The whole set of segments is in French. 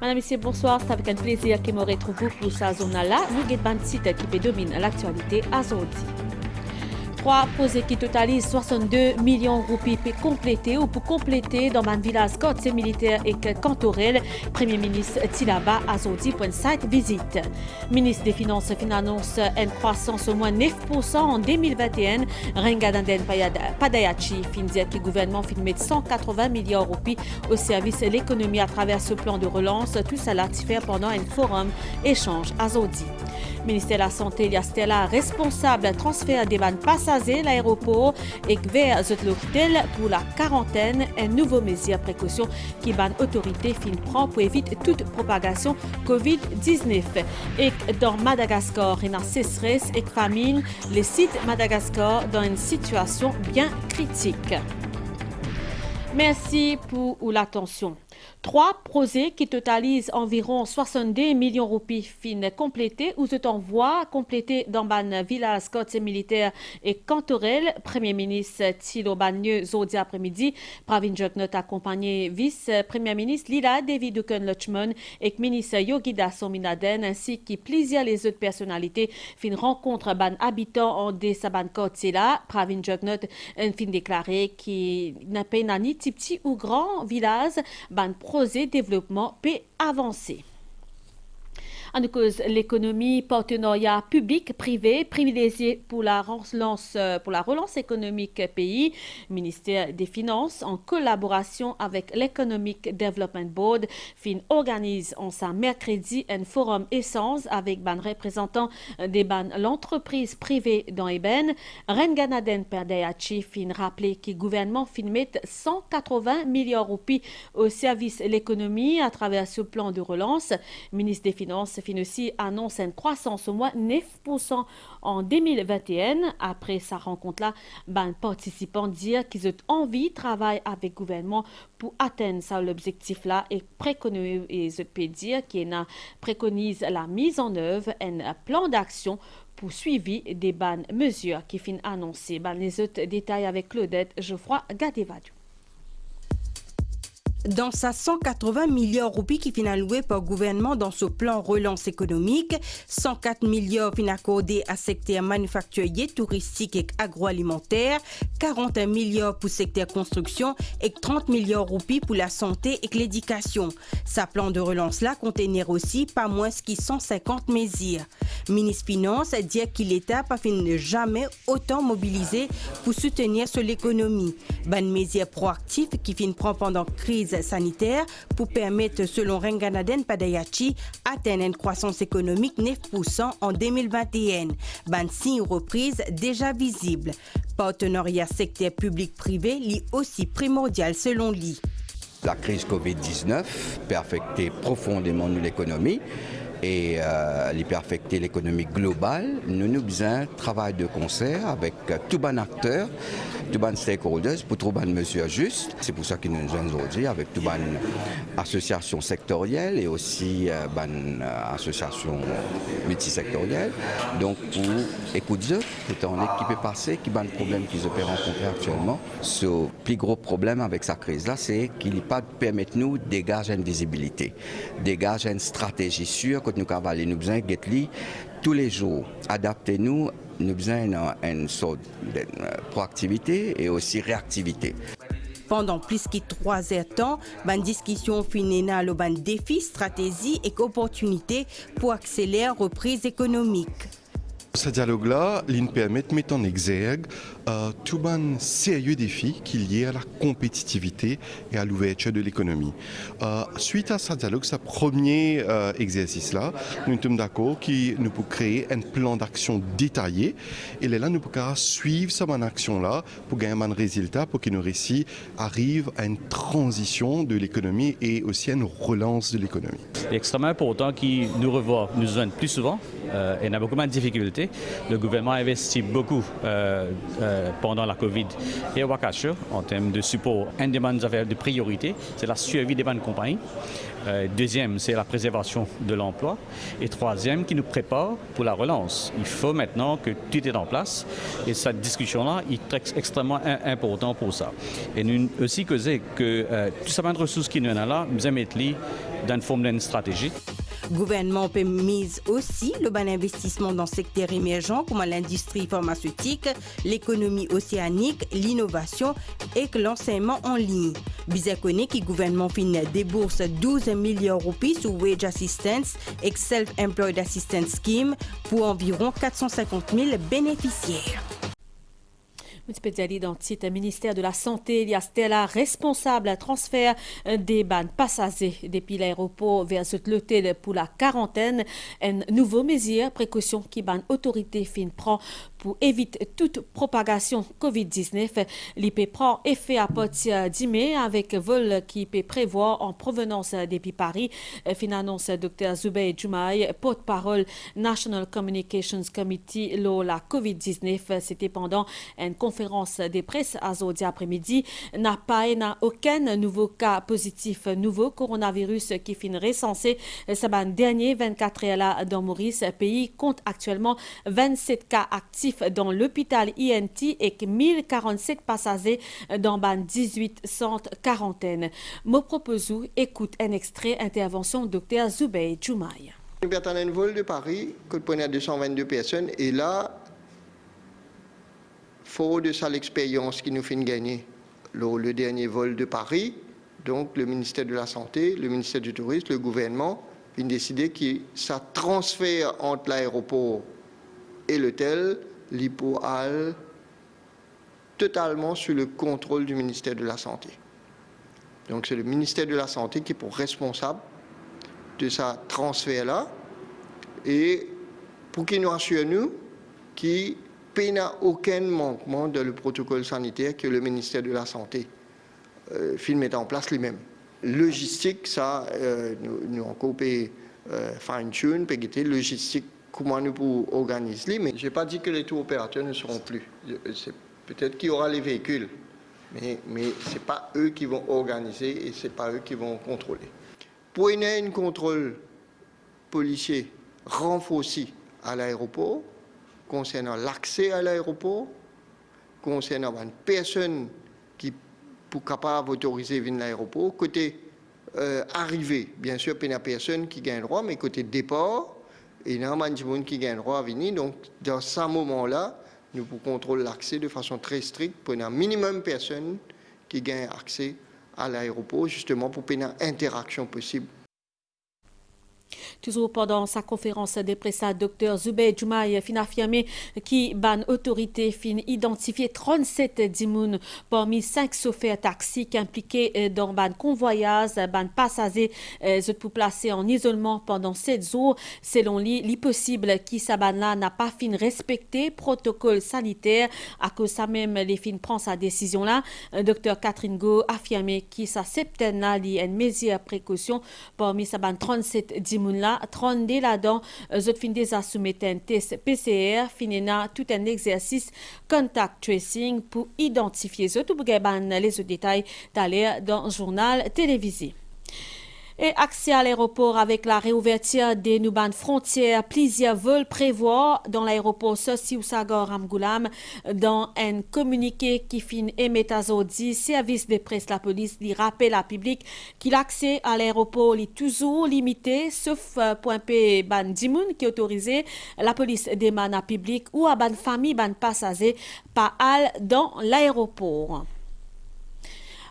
Madame, Monsieur, bonsoir. C'est avec un plaisir que me retrouve pour sa zone-là. Nous avons un site qui domine l'actualité à Zodi. 3 projets qui totalisent 62 millions de roupies pour compléter dans un village côtier militaire et cantorel. Premier ministre Tilaba à Zodi pour une site visite. Ministre des Finances annonce une croissance au moins 9% en 2021. Rengadanden Padayachi fin dire que le gouvernement fin mettre 180 milliards de roupies au service de l'économie à travers ce plan de relance. Tout cela fait pendant un forum échange à Zodi. Ministère de la Santé, Stella, responsable transfert des vannes passagers à l'aéroport et vers l'hôtel pour la quarantaine, un nouveau mesure précaution qui ban autorité fin prend pour éviter toute propagation COVID-19. Et dans Madagascar, il y a sécheresse et famine, les sites Madagascar dans une situation bien critique. Merci pour l'attention. 3 projets qui totalisent environ 62 millions de roupies fin complétés ou se envoient complétés dans un village côtier militaire et cantorel. Premier ministre Thilo Bagneux, Zodi après-midi, Pravin Jugnot accompagné vice-premier ministre Lila David Duken-Lutchman et ministre Yogida Sominaden ainsi que plusieurs les autres personnalités fin rencontre ban habitants en des saban côtier là. Pravin Jugnot fin déclaré qu'il n'a pas ni petit ou grand village ban projet développement peut avancer. En cause l'économie, partenariat public-privé privilégié pour la relance économique pays. Ministère des Finances, en collaboration avec l'Economic Development Board, organise en sa mercredi un forum essence avec ban représentants des l'entreprise privée dans Eben. Renganaden Perdayachi rappelé que le gouvernement met 180 milliards de roupies au service de l'économie à travers ce plan de relance. Ministre des Finances aussi annonce une croissance au moins 9% en 2021. Après sa rencontre-là, participants disent qu'ils ont envie de travailler avec le gouvernement pour atteindre l'objectif-là et préconise la mise en œuvre d'un plan d'action pour suivi des mesures qui sont annoncées. Les autres détails avec Claudette Geoffroy Gadevadou. Dans sa 180 milliards de roupies qui sont alloués par le gouvernement dans ce plan relance économique, 104 milliards sont accordés à secteur manufacturier, touristique et agroalimentaire, 41 milliards pour le secteur construction et 30 milliards de roupies pour la santé et l'éducation. Sa plan de relance-là contenait aussi pas moins que 150 mesures. Ministre Finance dit que l'État n'a pas jamais autant mobilisé pour soutenir l'économie. Ban mesures proactives qui prend pendant la crise sanitaire pour permettre, selon Renganaden Padayachi, atteindre une croissance économique 9% en 2021. Ban signe reprise déjà visible. Partenariat secteur public-privé lit aussi primordial selon lui. La crise Covid-19 peut affecter profondément l'économie et affecter l'économie globale. Nous avons besoin de travail de concert avec tous les acteurs, tous les stakeholders pour trouver une mesure juste. C'est pour ça que nous sommes aujourd'hui avec toutes les associations sectorielles et aussi les associations multisectorielles. Donc pour écouter, étant donné qui peut passer, qui ont des problèmes qu'ils peuvent rencontrer actuellement. Ce plus gros problème avec cette crise-là, c'est qu'il ne permet pas nous de dégager une visibilité, dégager une stratégie sûre que nous avons besoin de tous les jours. Adaptez-nous, nous avons besoin d'une sorte de proactivité et aussi réactivité. Pendant plus de 3 heures de temps, une discussion finit dans le défi, stratégie et opportunités pour accélérer la reprise économique. Ce dialogue-là, il permet de mettre en exergue tout un sérieux défi qui est lié à la compétitivité et à l'ouverture de l'économie. Suite à ce dialogue, ce premier exercice-là, nous sommes d'accord que nous pouvons créer un plan d'action détaillé et là, nous pouvons suivre cette action-là pour gagner un résultat pour que nos récits arrivent à une transition de l'économie et aussi à une relance de l'économie. C'est extrêmement important qu'ils nous revoient, nous joignent plus souvent et on a beaucoup moins de difficultés. santé. Le gouvernement a investi beaucoup pendant la COVID et au Wakasha en termes de support. Un des bonnes affaires de priorité, c'est la survie des bonnes compagnies. Deuxième, c'est la préservation de l'emploi. Et troisième, qui nous prépare pour la relance. Il faut maintenant que tout est en place. Et cette discussion-là est extrêmement important pour ça. Et nous aussi causé que tout ça de ressources qui nous sont là, nous allons mettre dans une forme d'une stratégie. Le gouvernement peut mise aussi le bon investissement dans le secteur émergent comme l'industrie pharmaceutique, l'économie océanique, l'innovation et l'enseignement en ligne. Bizarre connaît que le gouvernement finit débourse 12 milliards de roupies sur Wage Assistance et Self-Employed Assistance Scheme pour environ 450 000 bénéficiaires. Multipédiali dans le titre ministère de la Santé, il y a Stella responsable transfert des bandes passagers depuis l'aéroport vers l'hôtel pour la quarantaine. Une nouvelle mesure, précaution qui ban autorité fin prend pour éviter toute propagation COVID-19. L'IP prend effet à partir de mai avec vol qui peut prévoir en provenance depuis Paris. Fin annonce Dr Zubair Joumaï, porte-parole National Communications Committee la COVID-19. C'était pendant une conférence de presse à Zodi après-midi. N'a aucun nouveau cas positif nouveau coronavirus qui finit recensé. Ce dernier 24 heures là dans Maurice. Le pays compte actuellement 27 cas actifs dans l'hôpital INT et 1047 passagers dans 18 centres quarantaine. Me propose écoute un extrait intervention Dr Zubair Joumaï. Nous avons un vol de Paris qui prenait 222 personnes et là, fort de ça l'expérience qui nous fait gagner le dernier vol de Paris, donc le ministère de la Santé, le ministère du Tourisme, le gouvernement, ont décidé que ça transfert entre l'aéroport et l'hôtel, l'hypoal, totalement sous le contrôle du ministère de la Santé. Donc c'est le ministère de la Santé qui est pour responsable de ce transfert-là et pour qu'il nous assure nous qu'il n'y a aucun manquement dans le protocole sanitaire que le ministère de la Santé met en place lui-même. Logistique, ça, nous encore fine-tune, logistique, comment nous pouvons organiser. Mais je n'ai pas dit que les tours opérateurs ne seront plus. Peut-être qu'il y aura les véhicules, mais ce n'est pas eux qui vont organiser et ce n'est pas eux qui vont contrôler. Pour qu'il y ait un contrôle policier renforcé à l'aéroport, concernant l'accès à l'aéroport, concernant une personne qui pour capable d'autoriser venir à l'aéroport, côté arrivée, bien sûr, il y a personne qui gagne droit, mais côté départ, il y a des gens qui gagnent droit à venir. Donc, dans ce moment-là, nous pouvons contrôler l'accès de façon très stricte pour un minimum de personnes qui gagnent accès à l'aéroport, justement pour qu'il y ait une interaction possible. Toujours pendant sa conférence de presse, Dr Zubair Joumaï fin affirmé qui ban autorité fin identifié 37 dimoun parmi 5 chauffeurs taxi qui impliqués dans ban convoyage, ban passagers pour placer en isolement pendant 7 jours. Selon lui, l'impossible qui sa ban là n'a pas fin respecté protocole sanitaire à cause ça même les fin prend sa décision là. Dr Catherine Go affirmé qui sa septaine là li une mesure précaution parmi sa ban 37 dimoun là 32 là-dedans, autres fin déjà soumettent un test PCR, finina tout un exercice contact tracing pour identifier les autres détails d'aller dans le journal télévisé. Et accès à l'aéroport avec la réouverture des nouvelles frontières, plusieurs vols prévoient dans l'aéroport Sossi ou Sagor Ramgoulam. Dans un communiqué qui fin émet à Zodi, service de presse la police lui rappelle à public que l'accès à l'aéroport est toujours limité, sauf point P ban dimoun qui est autorisé. La police demande à public ou à ban famille ban passager pas al dans l'aéroport.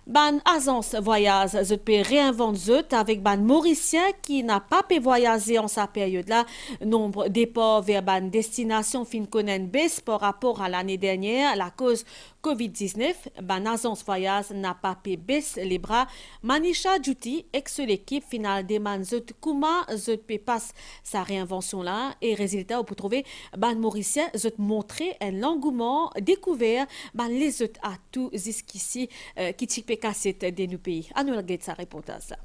Ban agence voyage, je peux réinventer avec ban mauricien qui n'a pas pu voyager en sa période là. Nombre de départs vers ban destination fin connaît baisse par rapport à l'année dernière. La cause COVID-19, ban agence voyage n'a pas pu baisser les bras. Manisha Djouti, ex-l'équipe finale des man zot comment je peux passer sa réinvention là et résultat pour trouver ban mauricien je montrer un engouement découvert ban les autres à tout jusqu'ici qui cassette de nos pays. À nous regarder sa réponse à ça.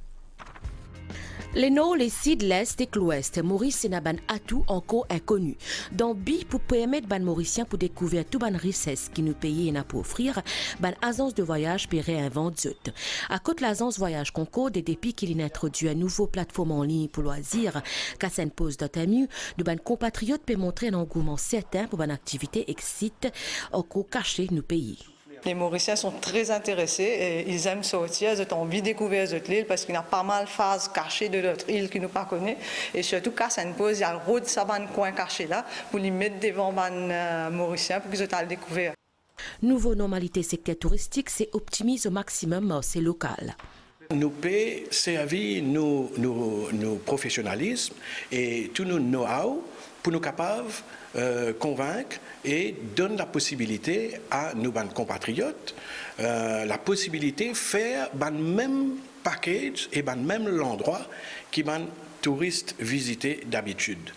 Les nord, les sud, l'est et l'ouest, Maurice et Naban atout encore inconnu. Dans BI, pour permettre ban Mauriciens pour découvrir tout ban richesse qui nous paye et n'a pour offrir, ban agence de voyage peut réinventer zut. À côté l'agence voyage Concorde et depuis qu'il a introduit une nouvelle plateforme en ligne pour loisirs, Cassen Pose d'Otamu, de ban compatriotes peut montrer un engouement certain pour ban activité excite encore caché nous pays. Les Mauriciens sont très intéressés et ils aiment sortir, ils ont envie de découvrir l'île parce qu'il y a pas mal de phases cachées de notre île qu'ils n'ont pas connues. Et surtout, quand ça pose, il y a le road de saban coin caché là pour les mettre devant les Mauriciens pour qu'ils aient à le découvrir. Nouveau normalité secteur touristique, c'est optimiser au maximum ces locales. Nous pouvons servir nos professionnalisme et tout nos know-how pour nous capables convaincre et donne la possibilité à nos compatriotes la possibilité de faire le même package et le même endroit qui les touristes visitent d'habitude.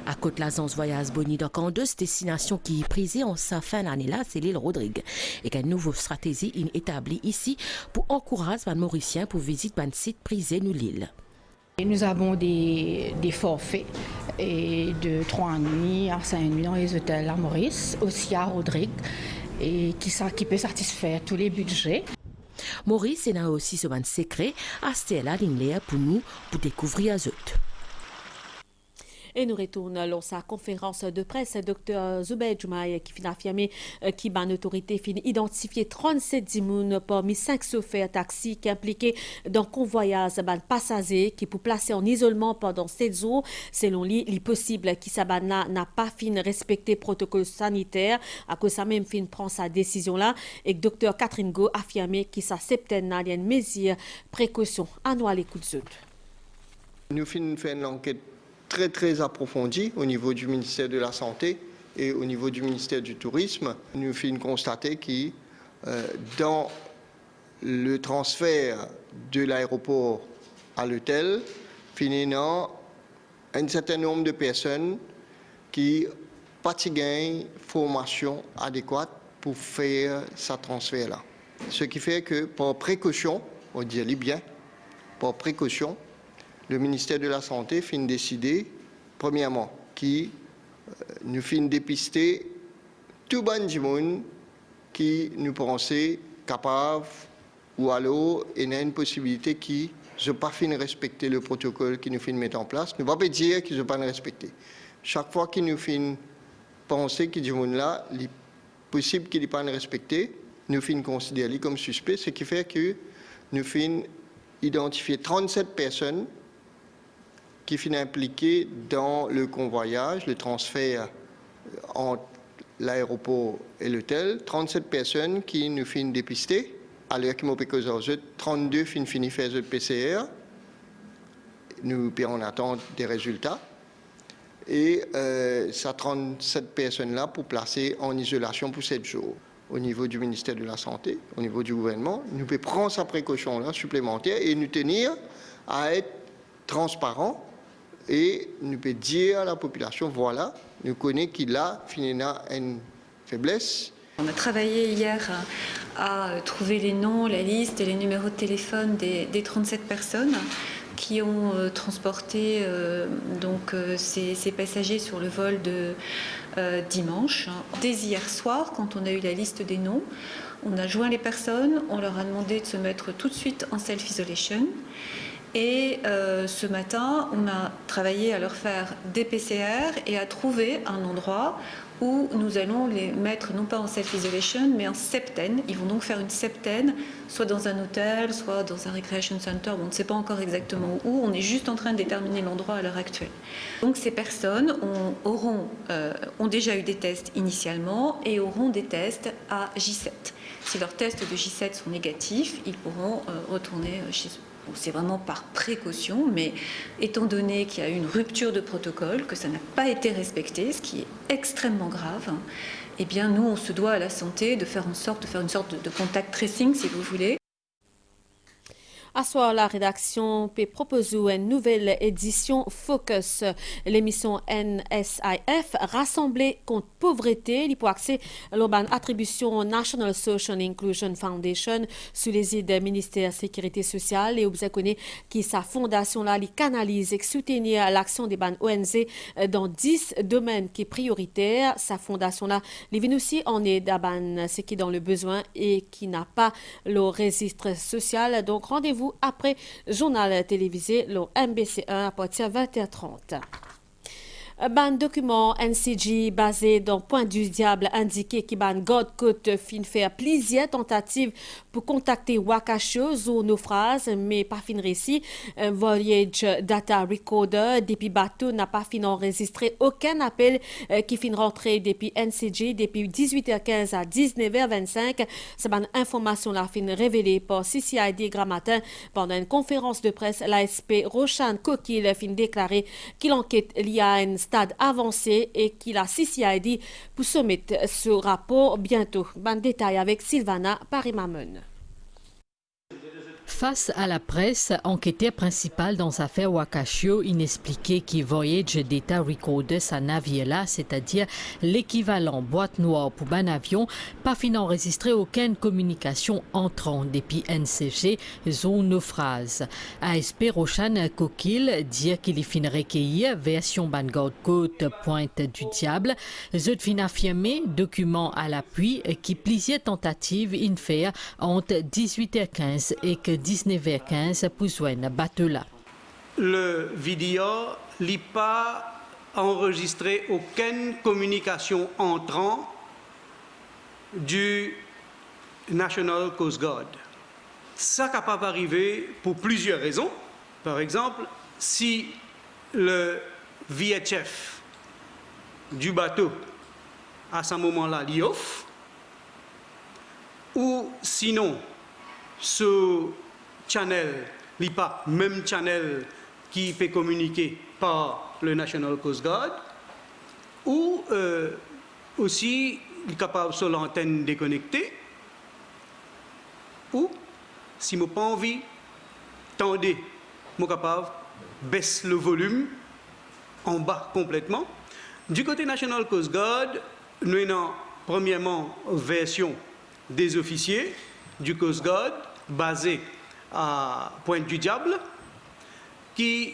À côté de l'agence voyage Boni en deux destinations qui est prisée en sa fin d'année là, c'est l'île Rodrigue. Et qu'une nouvelle stratégie est établie ici pour encourager les Mauriciens pour visiter les sites prisés nous l'île. Nous avons des forfaits et de 3 nuits à 5 nuits dans les hôtels à Maurice, aussi à Rodrigue, et qui peut satisfaire tous les budgets. Maurice a aussi ce secret à Stella Linlea pour nous pour découvrir les autres. Et nous retournons dans sa conférence de presse, Dr Zubair Joumaï qui fin affirmé qui ban autorité fin identifié 37 dimoun parmi 5 chauffeurs taxi qui impliqués dans convoyage ban passagers qui pour placer en isolement pendant 7 jours. Selon lui, il est possible qui sa ban n'a pas fin respecté protocole sanitaire à cause ça même fin prend sa décision là et Dr Catherine Go affirmé qui sa septaine n'a une mesure précaution annuelle écoute. Nous finissons faire une enquête très approfondie au niveau du ministère de la Santé et au niveau du ministère du Tourisme. Nous finissons constater que dans le transfert de l'aéroport à l'hôtel, finissons un certain nombre de personnes qui n'ont pas de formation adéquate pour faire ce transfert-là. Ce qui fait que par précaution, on dit bien, par précaution, le ministère de la Santé fin décider, premièrement, qui nous fin dépister tout le monde qui nous pensait capable ou alors il y a une possibilité qui ne pas fin respecter le protocole qui nous fin mettre en place. Nous ne pouvons pas dire qu'ils ne pas respecter. Chaque fois qu'ils nous fin penser que ce monde-là, il est possible qu'il ne pas respecter, nous fin considérer comme suspect, ce qui fait que nous fin identifier 37 personnes qui sont impliqués dans le convoyage, le transfert entre l'aéroport et l'hôtel. 37 personnes qui nous finissent dépister. À l'heure qui m'ont fait 32 finissent faire le PCR. Nous en attente des résultats. Et ça 37 personnes-là pour placer en isolation pour 7 jours. Au niveau du ministère de la Santé, au niveau du gouvernement, nous pouvons prendre sa précaution-là supplémentaire et nous tenir à être transparents. Et nous pouvons dire à la population, voilà, nous connaissons qu'il a finalement une faiblesse. On a travaillé hier à trouver les noms, la liste et les numéros de téléphone des 37 personnes qui ont transporté ces passagers sur le vol de dimanche. Dès hier soir, quand on a eu la liste des noms, on a joint les personnes, on leur a demandé de se mettre tout de suite en self-isolation. Et ce matin, on a travaillé à leur faire des PCR et à trouver un endroit où nous allons les mettre non pas en self-isolation, mais en septaine. Ils vont donc faire une septaine, soit dans un hôtel, soit dans un recreation center. On ne sait pas encore exactement où. On est juste en train de déterminer l'endroit à l'heure actuelle. Donc ces personnes ont déjà eu des tests initialement et auront des tests à J7. Si leurs tests de J7 sont négatifs, ils pourront retourner chez eux. C'est vraiment par précaution, mais étant donné qu'il y a eu une rupture de protocole, que ça n'a pas été respecté, ce qui est extrêmement grave, eh bien nous, on se doit à la santé de faire une sorte de contact tracing, si vous voulez. Asseoir la rédaction peut proposer une nouvelle édition Focus. L'émission NSIF rassemblée contre pauvreté, il peut accès à l'urban attribution National Social Inclusion Foundation sous les aides du ministère de la Sécurité sociale et vous connaissez qui sa fondation là, il canalise et soutenir l'action des ban ONG dans 10 domaines qui sont prioritaires. Sa fondation là, il vient aussi en aide à ban ce qui est dans le besoin et qui n'a pas le registre social. Donc rendez-vous après journal télévisé, le MBC1 à partir de 20h30. Un document NCG basé dans Point du Diable indiqué que ban God Côte fin faire plusieurs tentatives pour contacter Wakasho sur naufrage mais pas fin réussi. Voyage Data Recorder depuis bateau n'a pas fin enregistré aucun appel qui fin rentré depuis NCG depuis 18h15 à 19h25. C'est ban information la fin révélée par CCID Grammatin pendant une conférence de presse. L'ASP Roshan Kokil fin déclaré qu'il enquête liée à un stade avancé et qu'il a CCID pour soumettre ce rapport bientôt. Ban détail avec Sylvana Parimamon. Face à la presse, enquêteur principal dans l'affaire Wakasho inexpliqué qui Voyage Data Recorder sa navire-là, c'est-à-dire l'équivalent boîte noire pour un avion, pas fin enregistré aucune communication entrant depuis NCG zone naufrage. ASP Roshan Kokil dit qu'il est fin recueillir version Bangor Côte Pointe du Diable. Zot fin affirmé document à l'appui qui plusieurs tentatives in faire entre 18h15 et que 19h15 pour joindre bateau là. Le vidéo n'a pas enregistré aucune communication entrant du National Coast Guard. Ça n'est pas arrivé pour plusieurs raisons. Par exemple, si le VHF du bateau à ce moment-là est off, ou sinon ce channel, n'est pas même channel qui peut communiquer par le National Coast Guard, ou aussi il est capable sur l'antenne déconnectée, ou si je n'ai pas envie, tendez, je suis capable baisser le volume en bas complètement. Du côté National Coast Guard, nous avons premièrement version des officiers du Coast Guard basé à Pointe du Diable qui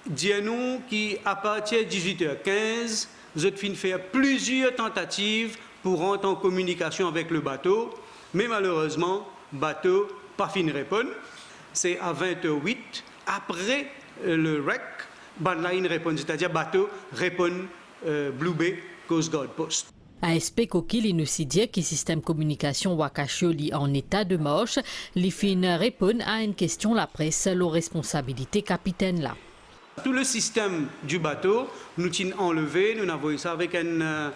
dit à nous qu'à partir de 18h15, vous avez fait plusieurs tentatives pour rentrer en communication avec le bateau, mais malheureusement, le bateau n'a pas fin de répondre. C'est à 20h08, après le wreck, il répond, c'est-à-dire le bateau répond Blue Bay Coast Guard Post. ASP Kokil il nous dit que le système de communication Wakasho est en état de marche. Les fins répondent à une question la presse, la responsabilité capitaine là. Tout le système du bateau, nous l'avons enlevé, nous avons ça avec un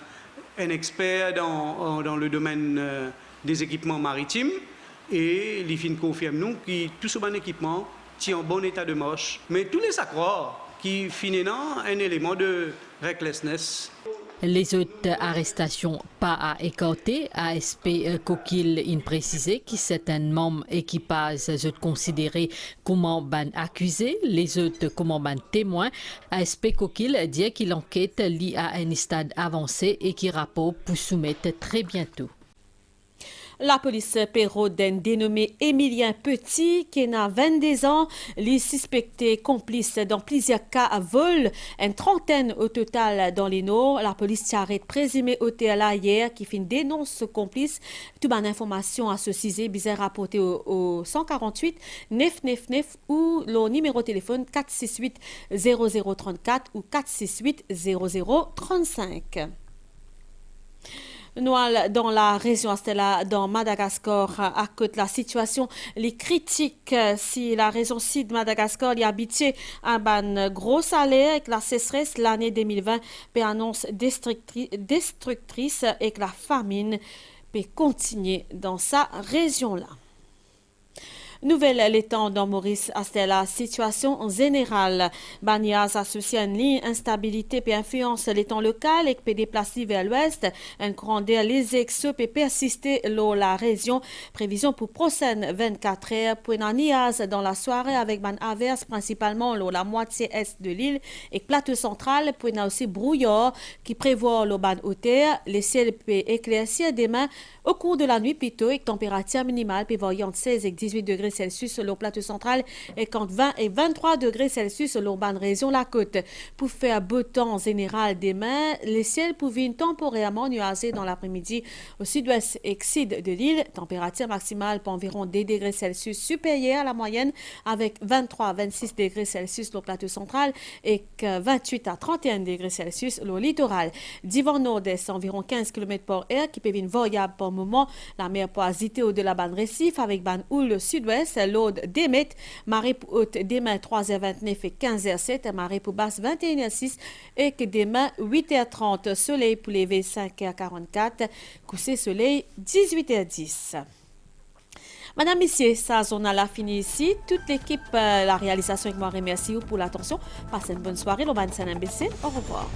expert dans le domaine des équipements maritimes et les fins confirment nous que tout ce bon équipement est en bon état de marche. Mais tous les accrocs qui finissent un élément de recklessness. Les autres arrestations pas à écarter, ASP Kokil in précisé que certains membres équipage sont considérés comme ban accusés, les autres comme ban témoins. ASP Kokil dit qu'il enquête liée à un stade avancé et qui rapporte pour soumettre très bientôt. La police Perrault d'un dénommé Émilien Petit, qui a 22 ans, les suspectés complices dans plusieurs cas à vol, une trentaine au total dans les Nord. La police arrête présumé hôtel hier qui fait une dénonce ce complice. Toute bonne information associée, bizarre rapportée au 148 999 ou le numéro de téléphone 468 0034 ou 468 0035. Dans la région Astella, dans Madagascar, à cause de la situation, les critiques, si la région sud de Madagascar y habituée à un gros salaire avec la sécheresse, l'année 2020 peut annonce destructrice et que la famine peut continuer dans sa région-là. Nouvelle l'étang dans Maurice Astella, situation générale. Banias associé à une ligne instabilité et influence l'étang local et peut déplacer vers l'ouest. Un courant d'air léger peut persister dans la région. Prévision pour prochaine 24 heures pour une niaz dans la soirée avec ban averse principalement dans la moitié est de l'île et plateau central pour une aussi brouillard qui prévoit le ban hauteur. Les ciels peuvent éclaircir demain au cours de la nuit plutôt et température minimale peut varier entre 16 et 18 degrés Celsius sur le plateau central et entre 20 et 23 degrés Celsius sur l'urbaine région la côte. Pour faire beau temps général demain, les ciels pouvaient temporairement nuaser dans l'après-midi au sud-ouest et sud de l'île. Température maximale pour environ 10 degrés Celsius supérieure à la moyenne avec 23 à 26 degrés Celsius sur le plateau central et 28 à 31 degrés Celsius sur le littoral. Divan nord-est environ 15 km par heure qui peut être variable par moment. La mer peut agiter au-delà ban récif avec ban houle sud-ouest, l'aude Demet, marée pour haute demain 3h29 et 15h07, marée pour basse 21h06 et que demain 8h30, soleil pour lever 5h44, coucher soleil 18h10. Madame, Messieurs, ça journal a fini ici. Toute l'équipe, la réalisation, je vous remercie pour l'attention. Passez une bonne soirée. Le MBC. Au revoir.